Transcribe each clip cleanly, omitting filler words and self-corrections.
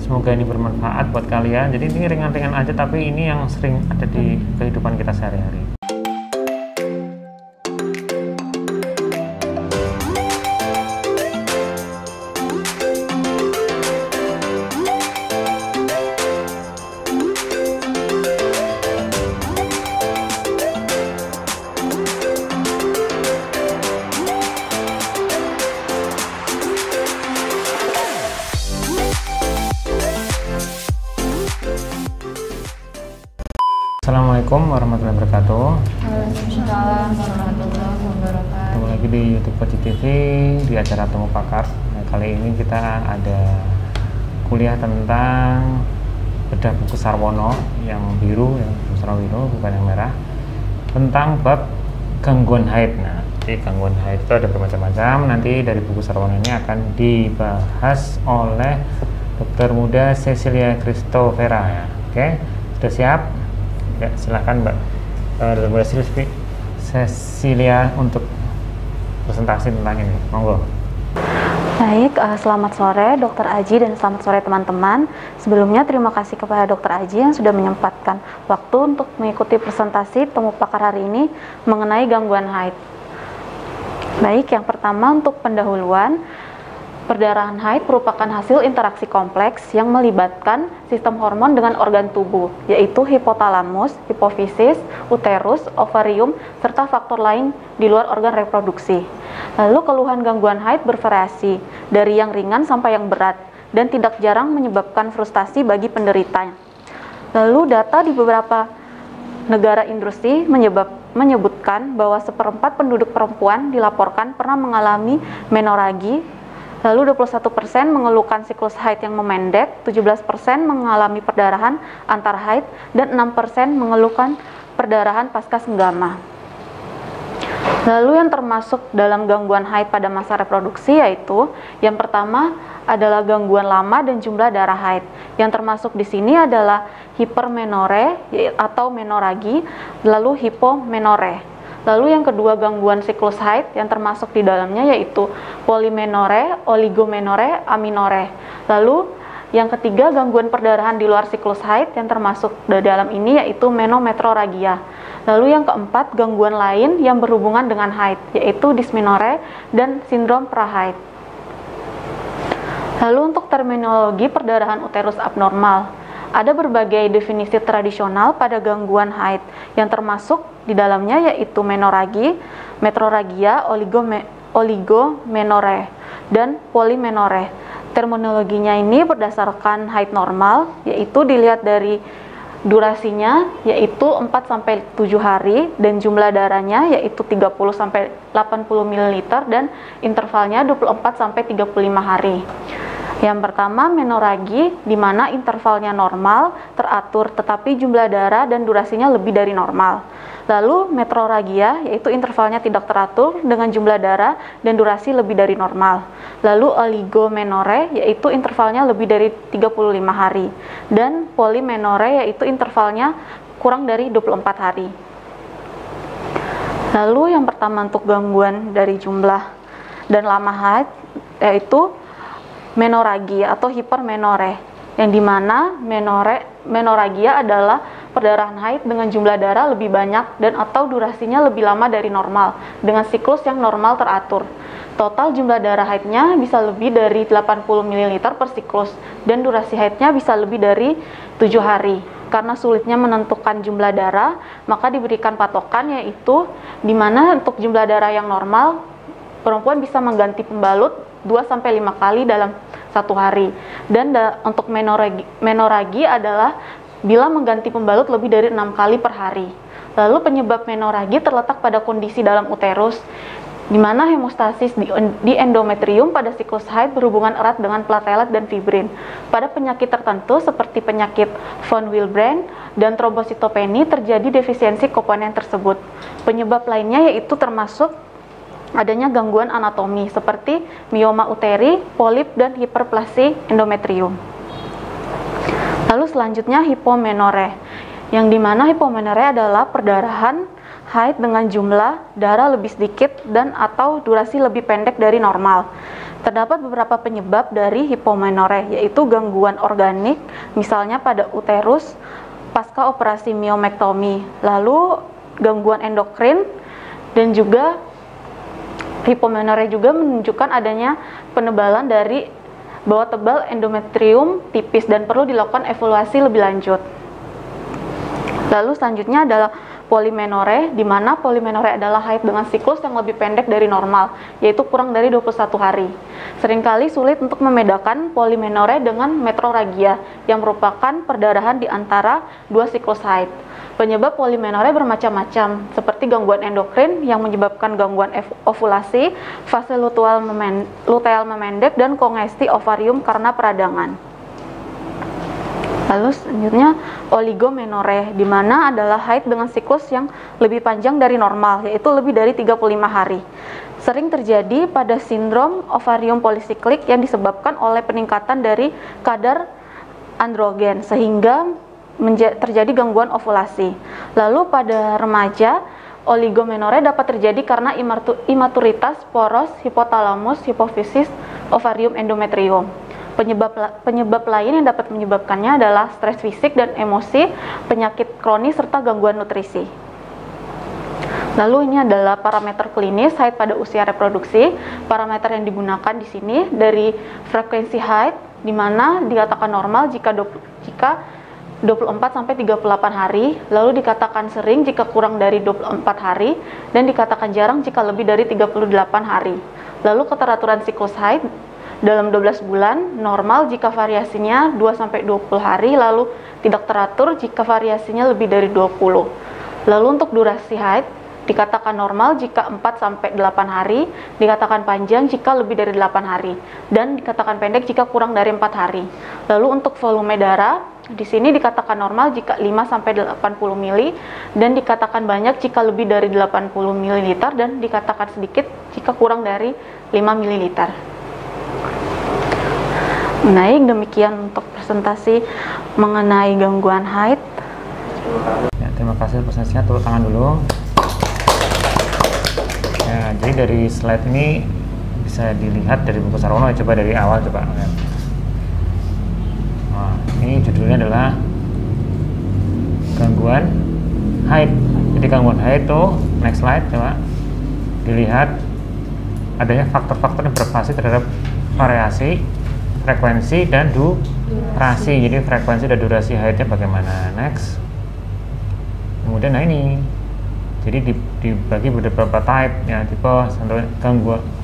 Semoga ini bermanfaat buat kalian. Jadi ini ringan-ringan aja, tapi ini yang sering ada di kehidupan kita sehari-hari. Assalamualaikum warahmatullahi wabarakatuh. Waalaikumsalam warahmatullahi wabarakatuh. Ketemu lagi di YouTube Poci TV di acara Temu Pakar. Nah, kali ini kita ada kuliah tentang bedah buku Sarwono yang biru, yang Sarwono bukan yang merah, tentang bab gangguan haid. Nah, jadi gangguan haid itu ada bermacam-macam. Nanti dari buku Sarwono ini akan dibahas oleh dokter muda Cecilia Christovera ya. Oke, sudah siap? Ya, silahkan Mbak Cecilia untuk presentasi tentang ini. Monggo. Baik, selamat sore Dr. Aji dan selamat sore teman-teman. Sebelumnya terima kasih kepada Dr. Aji yang sudah menyempatkan waktu untuk mengikuti presentasi Temu Pakar hari ini mengenai gangguan haid. Baik, yang pertama untuk pendahuluan. Perdarahan haid merupakan hasil interaksi kompleks yang melibatkan sistem hormon dengan organ tubuh, yaitu hipotalamus, hipofisis, uterus, ovarium, serta faktor lain di luar organ reproduksi. Lalu keluhan gangguan haid bervariasi, dari yang ringan sampai yang berat, dan tidak jarang menyebabkan frustasi bagi penderitanya. Lalu data di beberapa negara industri menyebutkan bahwa 1/4 penduduk perempuan dilaporkan pernah mengalami menoragi. Lalu 21% mengeluhkan siklus haid yang memendek, 17% mengalami perdarahan antar haid, dan 6% mengeluhkan perdarahan pasca senggama. Lalu yang termasuk dalam gangguan haid pada masa reproduksi yaitu yang pertama adalah gangguan lama dan jumlah darah haid. Yang termasuk di sini adalah hipermenore atau menoragi, lalu hipomenore. Lalu yang kedua gangguan siklus haid yang termasuk di dalamnya yaitu polimenore, oligomenore, aminore. Lalu yang ketiga gangguan perdarahan di luar siklus haid yang termasuk di dalam ini yaitu menometroragia. Lalu yang keempat gangguan lain yang berhubungan dengan haid yaitu dysmenore dan sindrom prahaid. Lalu untuk terminologi perdarahan uterus abnormal. Ada berbagai definisi tradisional pada gangguan haid yang termasuk di dalamnya yaitu menoragi, metroragia, oligomenore, dan polimenore. Terminologinya ini berdasarkan haid normal, yaitu dilihat dari durasinya yaitu 4-7 hari dan jumlah darahnya yaitu 30-80 ml dan intervalnya 24-35 hari. Yang pertama menoragi, di mana intervalnya normal, teratur, tetapi jumlah darah dan durasinya lebih dari normal. Lalu metroragia, yaitu intervalnya tidak teratur dengan jumlah darah dan durasi lebih dari normal. Lalu oligomenore, yaitu intervalnya lebih dari 35 hari. Dan polimenore, yaitu intervalnya kurang dari 24 hari. Lalu yang pertama untuk gangguan dari jumlah dan lama haid, yaitu menoragi atau hipermenore, yang dimana menoragia adalah perdarahan haid dengan jumlah darah lebih banyak dan atau durasinya lebih lama dari normal dengan siklus yang normal teratur. Total jumlah darah haidnya bisa lebih dari 80 ml per siklus dan durasi haidnya bisa lebih dari 7 hari. Karena sulitnya menentukan jumlah darah, maka diberikan patokan yaitu dimana untuk jumlah darah yang normal perempuan bisa mengganti pembalut 2-5 kali dalam satu hari. Dan untuk menoragi adalah bila mengganti pembalut lebih dari 6 kali per hari. Lalu penyebab menoragi terletak pada kondisi dalam uterus, di mana hemostasis di endometrium pada siklus haid berhubungan erat dengan platelet dan fibrin. Pada penyakit tertentu seperti penyakit von Willebrand dan trombositopeni terjadi defisiensi komponen tersebut. Penyebab lainnya yaitu termasuk adanya gangguan anatomi seperti mioma uteri, polip, dan hiperplasi endometrium. Lalu selanjutnya hipomenore, yang dimana hipomenore adalah perdarahan haid dengan jumlah darah lebih sedikit dan atau durasi lebih pendek dari normal. Terdapat beberapa penyebab dari hipomenoreh, yaitu gangguan organik, misalnya pada uterus pasca operasi miomektomi, lalu gangguan endokrin, dan juga hipomenoreh juga menunjukkan adanya penebalan dari bawah tebal endometrium tipis dan perlu dilakukan evaluasi lebih lanjut. Lalu selanjutnya adalah polimenoreh, di mana polimenoreh adalah haid dengan siklus yang lebih pendek dari normal, yaitu kurang dari 21 hari. Seringkali sulit untuk membedakan polimenoreh dengan metrorragia, yang merupakan perdarahan di antara dua siklus haid. Penyebab polimenoreh bermacam-macam, seperti gangguan endokrin yang menyebabkan gangguan ovulasi, fase luteal memendek, dan kongesti ovarium karena peradangan. Lalu selanjutnya oligomenoreh, di mana adalah haid dengan siklus yang lebih panjang dari normal, yaitu lebih dari 35 hari. Sering terjadi pada sindrom ovarium polisiklik yang disebabkan oleh peningkatan dari kadar androgen sehingga terjadi gangguan ovulasi. Lalu pada remaja, oligomenoreh dapat terjadi karena imaturitas poros hipotalamus, hipofisis, ovarium, endometrium. Penyebab lain yang dapat menyebabkannya adalah stres fisik dan emosi, penyakit kronis, serta gangguan nutrisi. Lalu ini adalah parameter klinis haid pada usia reproduksi. Parameter yang digunakan di sini dari frekuensi haid, di mana dikatakan normal jika 24 sampai 38 hari, lalu dikatakan sering jika kurang dari 24 hari, dan dikatakan jarang jika lebih dari 38 hari. Lalu keteraturan siklus haid dalam 12 bulan, normal jika variasinya 2-20 hari, lalu tidak teratur jika variasinya lebih dari 20. Lalu untuk durasi haid, dikatakan normal jika 4-8 hari, dikatakan panjang jika lebih dari 8 hari, dan dikatakan pendek jika kurang dari 4 hari. Lalu untuk volume darah, di sini dikatakan normal jika 5-80 ml, dan dikatakan banyak jika lebih dari 80 ml, dan dikatakan sedikit jika kurang dari 5 ml. Baik, demikian untuk presentasi mengenai gangguan haid. Ya, terima kasih presentasinya, tepuk tangan dulu. Ya, jadi dari slide ini bisa dilihat dari buku Sarwono, coba dari awal coba. Nah, ini judulnya adalah gangguan haid. Jadi gangguan haid itu, next slide coba, dilihat adanya faktor-faktor yang bervariasi terhadap variasi, frekuensi, dan durasi. Jadi frekuensi dan durasi haidnya bagaimana. Next. Kemudian nah ini, jadi dibagi beberapa type ya, tipe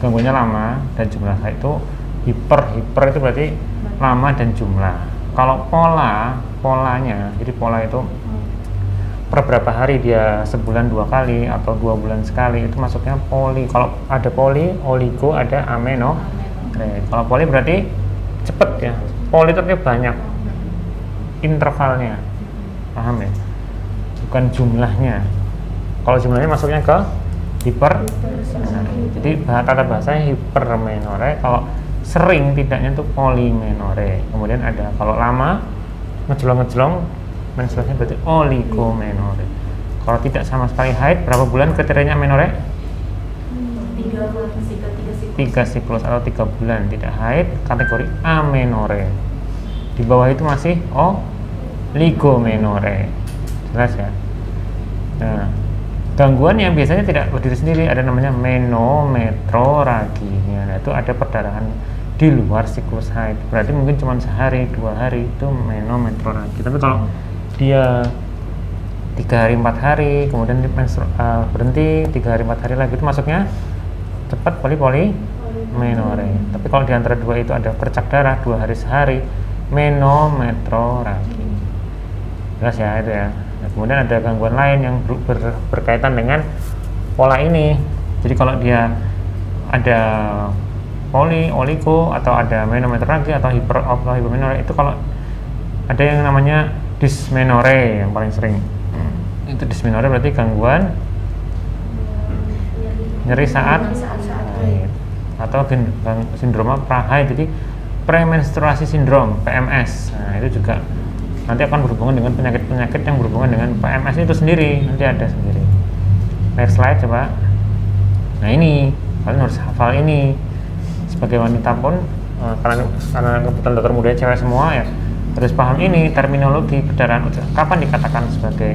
gangguannya lama dan jumlah haid itu hiper itu berarti lama dan jumlah. Kalau polanya, jadi pola itu per berapa hari dia, sebulan 2 kali atau 2 bulan sekali, itu masuknya poli. Kalau ada poli, oligo, ada ameno. Kalau poli berarti cepet ya, poli itu banyak intervalnya, paham ya, bukan jumlahnya. Kalau jumlahnya masuknya ke hiper, jadi tata bahasanya hipermenoreh. Kalau sering tidaknya itu polimenoreh. Kemudian ada kalau lama ngejlong menstruasinya berarti oligomenoreh. Kalau tidak sama sekali haid, berapa bulan kriterianya menoreh? 3 siklus atau 3 bulan tidak haid, kategori amenoreh. Di bawah itu masih oligomenoreh. Jelas ya. Nah, gangguan yang biasanya tidak berdiri sendiri ada namanya menometrorragia. Nah, itu ada perdarahan di luar siklus haid. Berarti mungkin cuma sehari, 2 hari itu menometrorragia. Tapi kalau dia 3 hari 4 hari, kemudian berhenti 3 hari 4 hari lagi, itu masuknya cepat polimenoreh. Tapi kalau di antara dua itu ada bercak darah 2 hari sehari, menometrorragia. Jelas ya itu ya. Nah, kemudian ada gangguan lain yang berkaitan dengan pola ini. Jadi kalau dia ada poli, oligo, atau ada menometrorragia atau hipermenoreh, itu kalau ada yang namanya dysmenorrhea yang paling sering. Itu dysmenorrhea berarti gangguan nyeri saat haid atau sindroma prahaid, jadi premenstruasi sindrom (PMS). Nah, itu juga nanti akan berhubungan dengan penyakit-penyakit yang berhubungan dengan PMS itu sendiri, nanti ada sendiri. Next slide coba. Nah, ini kalian harus hafal ini sebagai wanita pun karena kebetulan dokter muda cewek semua ya harus paham ini terminologi perdarahan kapan dikatakan sebagai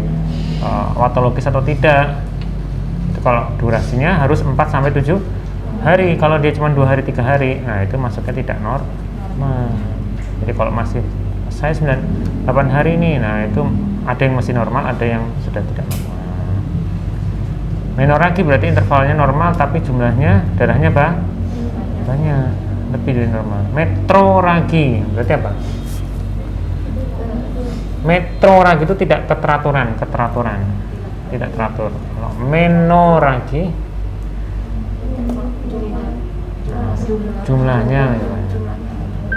watologis atau tidak. Itu kalau durasinya harus 4 sampai 7 hari. Kalau dia cuma 2 hari 3 hari, nah itu masuknya tidak normal. Jadi kalau masih saya 8 hari ini, nah itu ada yang masih normal, ada yang sudah tidak normal. Menoragi berarti intervalnya normal tapi jumlahnya darahnya banyak, lebih dari normal. Metroragi berarti apa? Metroragi itu tidak keteraturan, tidak teratur. Kalau menoragi jumlahnya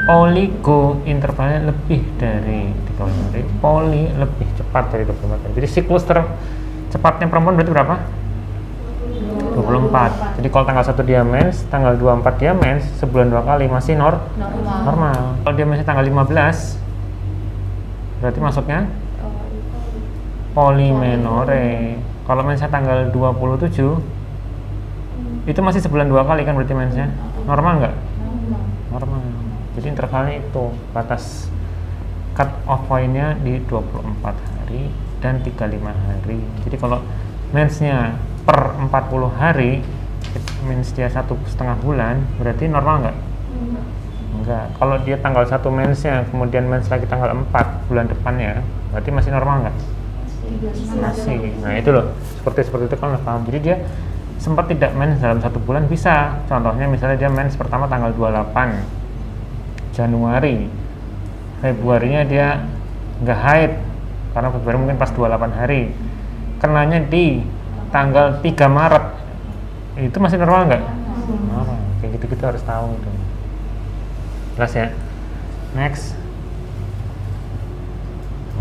oligo intervalnya lebih dari 30 hari, poli lebih cepat dari 24 hari. Jadi siklus tercepatnya perempuan berarti berapa? 24. Jadi kalau tanggal 1 dia mens, tanggal 24 dia mens, sebulan 2 kali masih normal. Kalau dia mensnya tanggal 15 berarti masuknya polimenore. Kalau mensnya tanggal 27 itu masih sebulan 2 kali kan berarti mensnya. Normal nggak? Normal. Jadi intervalnya itu batas cut off point-nya di 24 hari dan 35 hari. Jadi kalau mensnya per 40 hari, mens dia 1,5 bulan, berarti normal nggak? Enggak. Kalau dia tanggal 1 mensnya, kemudian mens lagi tanggal 4 bulan depannya, berarti masih normal nggak? Masih. Nah itu loh, seperti itu kan paham. Jadi dia sempat tidak mens dalam 1 bulan bisa. Contohnya misalnya dia mens pertama tanggal 28 Januari, Februarinya dia nggak haid karena Februari mungkin pas 28 hari, kenanya di tanggal 3 Maret, itu masih normal nggak? Normal. Kayak gitu kita harus tahu itu. Jelas ya? Next.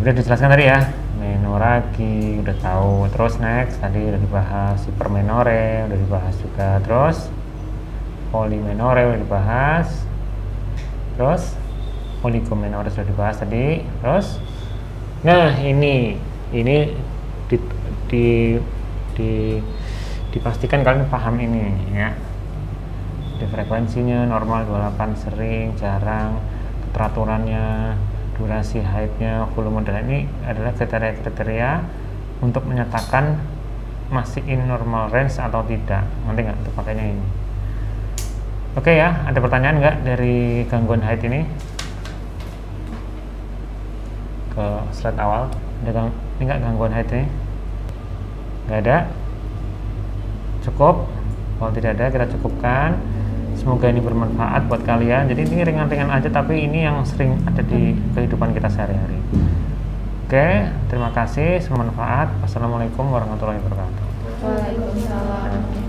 Udah dijelaskan tadi ya, menoragi udah tahu. Terus next tadi udah dibahas hipermenore, udah dibahas juga. Terus polimenore udah dibahas. Terus oligomenore sudah dibahas tadi. Terus nah ini dipastikan kalian paham ini ya. Di frekuensinya normal 28, sering, jarang, keteraturannya, durasi haidnya, volume darah, ini adalah kriteria-kriteria untuk menyatakan masih in normal range atau tidak. Nanti nggak untuk pakainya ini. Oke ya, ada pertanyaan nggak dari gangguan haid ini? Ke slide awal, ada ini nggak gangguan haid ini? Nggak ada? Cukup? Kalau tidak ada, kita cukupkan. Semoga ini bermanfaat buat kalian. Jadi ini ringan-ringan aja, tapi ini yang sering ada di kehidupan kita sehari-hari. Oke, terima kasih, semoga bermanfaat. Wassalamualaikum warahmatullahi wabarakatuh. Waalaikumsalam.